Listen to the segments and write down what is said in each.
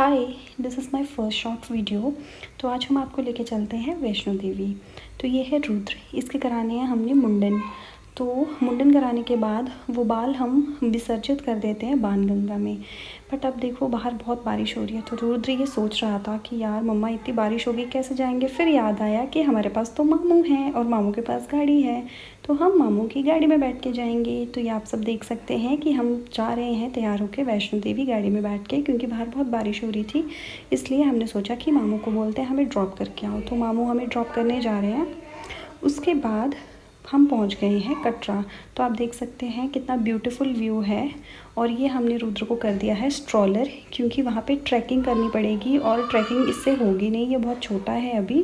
Hi, this is my first short video. तो आज हम आपको लेके चलते हैं वैष्णो देवी। तो ये है रुद्र, इसके कराने हैं हमने मुंडन। तो मुंडन कराने के बाद वो बाल हम विसर्जित कर देते हैं बाणगंगा में। बट अब देखो बाहर बहुत बारिश हो रही है, तो रुद्र ये सोच रहा था कि यार मम्मा इतनी बारिश होगी कैसे जाएंगे। फिर याद आया कि हमारे पास तो मामू हैं और मामू के पास गाड़ी है, तो हम मामू की गाड़ी में बैठ के जाएंगे। तो ये आप सब देख सकते हैं कि हम जा रहे हैं तैयार होकर वैष्णो देवी गाड़ी में बैठ के, क्योंकि बाहर बहुत बारिश हो रही थी। इसलिए हमने सोचा कि मामू को बोलते हैं हमें ड्रॉप करके आओ। तो मामू हमें ड्रॉप करने जा रहे हैं। उसके बाद हम पहुंच गए हैं कटरा। तो आप देख सकते हैं कितना ब्यूटीफुल व्यू है। और ये हमने रुद्र को कर दिया है स्ट्रॉलर, क्योंकि वहाँ पे ट्रैकिंग करनी पड़ेगी और ट्रैकिंग इससे होगी नहीं, ये बहुत छोटा है अभी,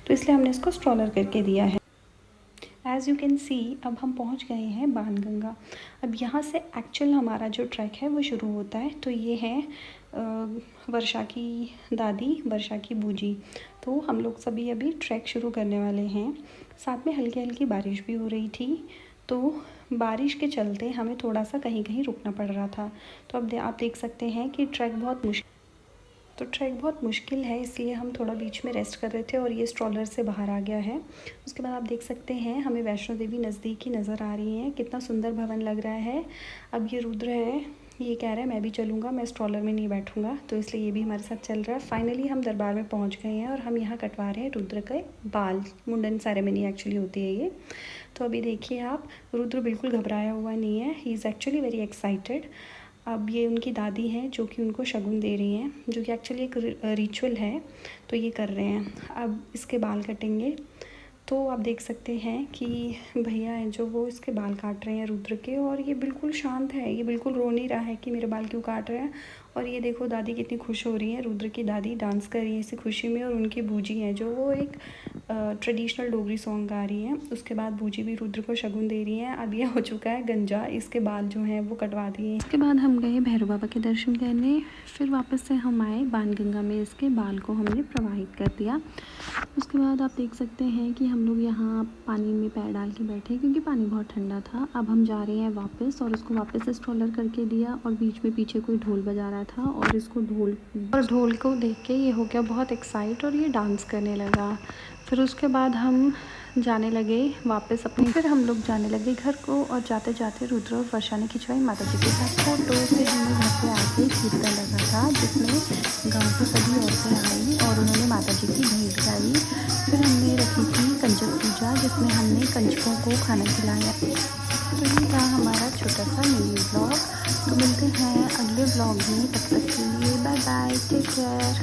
तो इसलिए हमने इसको स्ट्रॉलर करके दिया है। एज़ यू कैन सी अब हम पहुंच गए हैं बाणगंगा। अब यहाँ से एक्चुअल हमारा जो ट्रैक है वो शुरू होता है। तो ये है वर्षा की दादी, वर्षा की बूजी। तो हम लोग सभी अभी ट्रैक शुरू करने वाले हैं। साथ में हल्की हल्की बारिश भी हो रही थी, तो बारिश के चलते हमें थोड़ा सा कहीं कहीं रुकना पड़ रहा था। तो अब आप देख सकते हैं कि ट्रैक बहुत मुश्किल है, इसलिए हम थोड़ा बीच में रेस्ट कर रहे थे और ये स्ट्रॉलर से बाहर आ गया है। उसके बाद आप देख सकते हैं हमें वैष्णो देवी नज़दीक ही नज़र आ रही है। कितना सुंदर भवन लग रहा है। अब ये रुद्र है, ये कह रहा है मैं भी चलूँगा, मैं स्ट्रॉलर में नहीं बैठूँगा, तो इसलिए ये भी हमारे साथ चल रहा है। फाइनली हम दरबार में पहुँच गए हैं और हम यहाँ कटवा रहे हैं रुद्र के बाल। मुंडन सेरेमनी एक्चुअली होती है ये। तो अभी देखिए आप, रुद्र बिल्कुल घबराया हुआ नहीं है, he is actually very excited. अब ये उनकी दादी हैं जो कि उनको शगुन दे रही हैं, जो कि एक्चुअली एक रिचुअल है, तो ये कर रहे हैं। अब इसके बाल कटेंगे। तो आप देख सकते हैं कि भैया हैं जो वो इसके बाल काट रहे हैं रुद्र के, और ये बिल्कुल शांत है, ये बिल्कुल रो नहीं रहा है कि मेरे बाल क्यों काट रहे हैं। और ये देखो दादी कितनी खुश हो रही है, रुद्र की दादी डांस कर रही है इसी खुशी में। और उनकी बूजी हैं जो वो एक ट्रेडिशनल डोगरी सॉन्ग गा रही हैं। उसके बाद बूजी भी रुद्र को शगुन दे रही हैं। अब ये हो चुका है गंजा, इसके बाल जो हैं वो कटवा दिए। इसके बाद हम गए भैरव बाबा के दर्शन करने। फिर वापस से हम आए बाणगंगा में, इसके बाल को हमने प्रवाहित कर दिया। उसके बाद आप देख सकते हैं कि हम लोग यहाँ पानी में पैर डाल के बैठे, क्योंकि पानी बहुत ठंडा था। अब हम जा रहे हैं वापस, और उसको वापस से स्ट्रॉलर करके दिया। और बीच में पीछे कोई ढोल बजा रहा था, और इसको ढोल को देख के ये हो गया बहुत एक्साइट, और ये डांस करने लगा। फिर उसके बाद हम जाने लगे वापस अपने, फिर हम लोग जाने लगे घर को। और जाते जाते रुद्र और वर्षा ने खिंचवाई माता जी के साथ फोटो। फिर हमने घर पे आके कीर्तन लगा था, जिसमें गाँव की सभी औरतें आई और उन्होंने माता जी की भेंट गाई। फिर हमने रखी थी कंजक पूजा, जिसमें हमने कंजकों को खाना खिलाया। तो ये था हमारा छोटा सा मिनी ब्लॉग। तो मिलते हैं अगले ब्लॉग में, तब तक के लिए बाय बाय, टेक केयर।